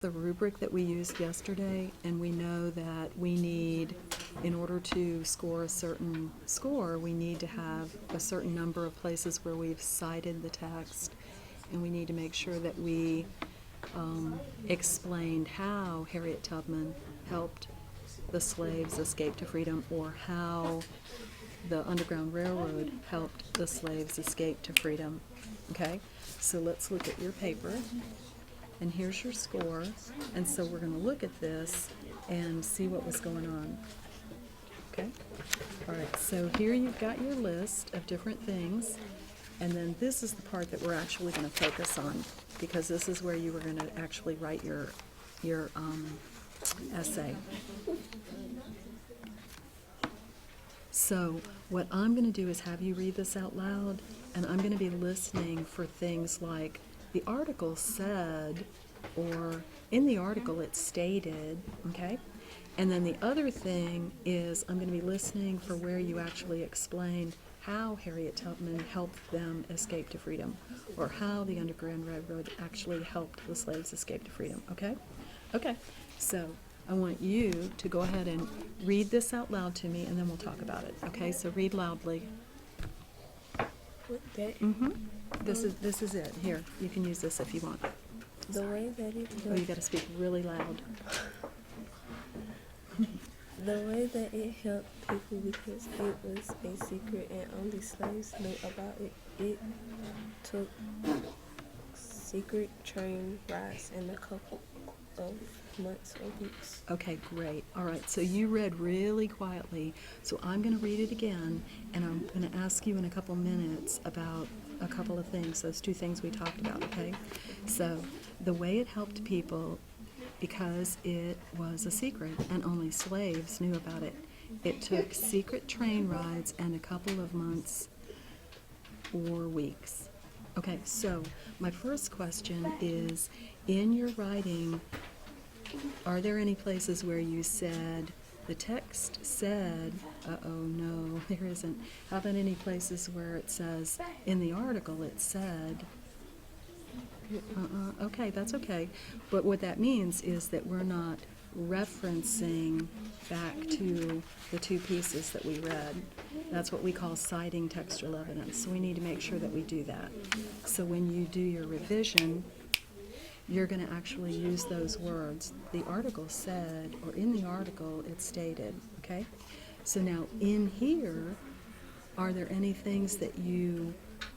the rubric that we used yesterday, and we know that we need, in order to score a certain score, we need to have a certain number of places where we've cited the text, and we need to make sure that we explained how Harriet Tubman helped the slaves escape to freedom, or how the Underground Railroad helped the slaves escape to freedom. Okay, so let's look at your paper. And here's your score, and so we're going to look at this and see what was going on. Okay? All right, so here you've got your list of different things, and then this is the part that we're actually going to focus on, because this is where you were going to actually write your essay. So what I'm going to do is have you read this out loud, and I'm going to be listening for things like the article said, or in the article it stated, okay? And then the other thing is I'm going to be listening for where you actually explained how Harriet Tubman helped them escape to freedom, or how the Underground Railroad actually helped the slaves escape to freedom, okay? Okay, so I want you to go ahead and read this out loud to me, and then we'll talk about it, okay? So read loudly. Mm-hmm. This is it. Here, you can use this if you want. The way that it Oh, you got to speak really loud. The way that it helped people because it was a secret and only slaves knew about it. It took secret train rides and a couple of months or weeks. Okay, great. All right, so you read really quietly, so I'm going to read it again, and I'm going to ask you in a couple minutes about a couple of things, those two things we talked about, okay? So the way it helped people, because it was a secret and only slaves knew about it, it took secret train rides and a couple of months or weeks. Okay, so my first question is, in your writing, are there any places where you said, the text said, no, there isn't. How about any places where it says, in the article it said, okay, that's okay. But what that means is that we're not referencing back to the two pieces that we read. That's what we call citing textual evidence. So we need to make sure that we do that. So when you do your revision, you're going to actually use those words. The article said, or in the article it stated, okay? So now in here, are there any things that you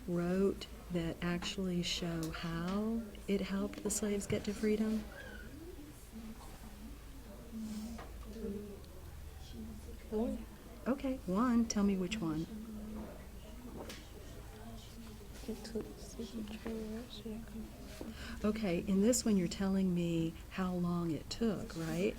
wrote that actually show how it helped the slaves get to freedom? One. Okay, one. Tell me which one. It took secret train rides. Okay, in this one you're telling me how long it took, right?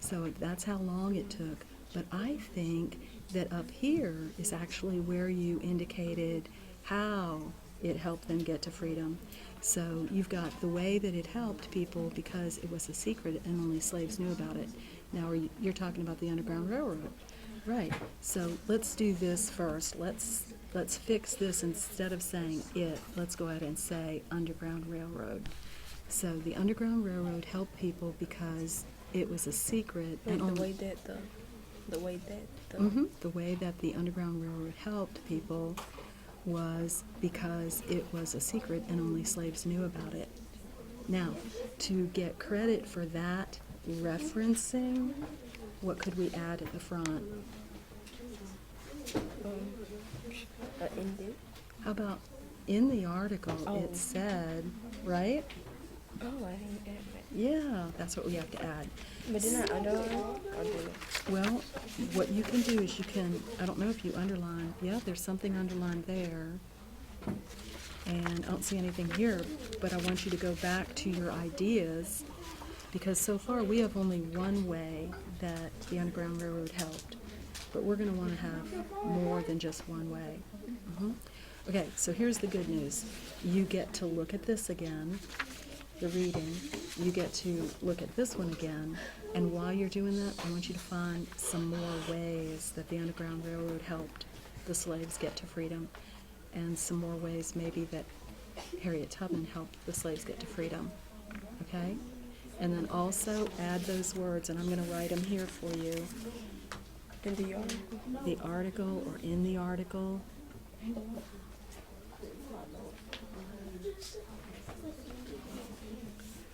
So that's how long it took. But I think that up here is actually where you indicated how it helped them get to freedom. So you've got the way that it helped people because it was a secret and only slaves knew about it. Now you're talking about the Underground Railroad. Right. So let's do this first. Let's fix this. Instead of saying it, let's go ahead and say Underground Railroad. So the Underground Railroad helped people because it was a secret. Wait, and the way that the Underground Railroad helped people was because it was a secret and only slaves knew about it. Now, to get credit for that referencing, what could we add at the front? ended. How about in the article it said, right? Oh, I didn't add that. Yeah, that's what we have to add. But didn't I underline or did it? Well, what you can do is you can, I don't know if you underline, yeah, there's something underlined there. And I don't see anything here, but I want you to go back to your ideas, because so far we have only one way that the Underground Railroad helped. But we're going to want to have more than just one way. Okay, so here's the good news. You get to look at this again, the reading. You get to look at this one again. And while you're doing that, I want you to find some more ways that the Underground Railroad helped the slaves get to freedom, and some more ways maybe that Harriet Tubman helped the slaves get to freedom. Okay? And then also add those words, and I'm going to write them here for you. In the article. The article or in the article.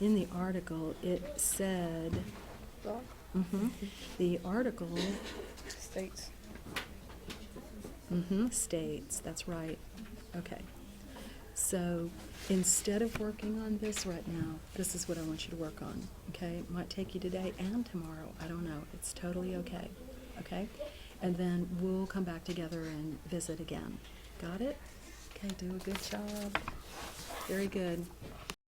In the article, it said, Law the article states. states, that's right. Okay. So instead of working on this right now, this is what I want you to work on, okay? It might take you today and tomorrow. I don't know. It's totally okay, okay? And then we'll come back together and visit again. Got it? Okay, do a good job. Very good.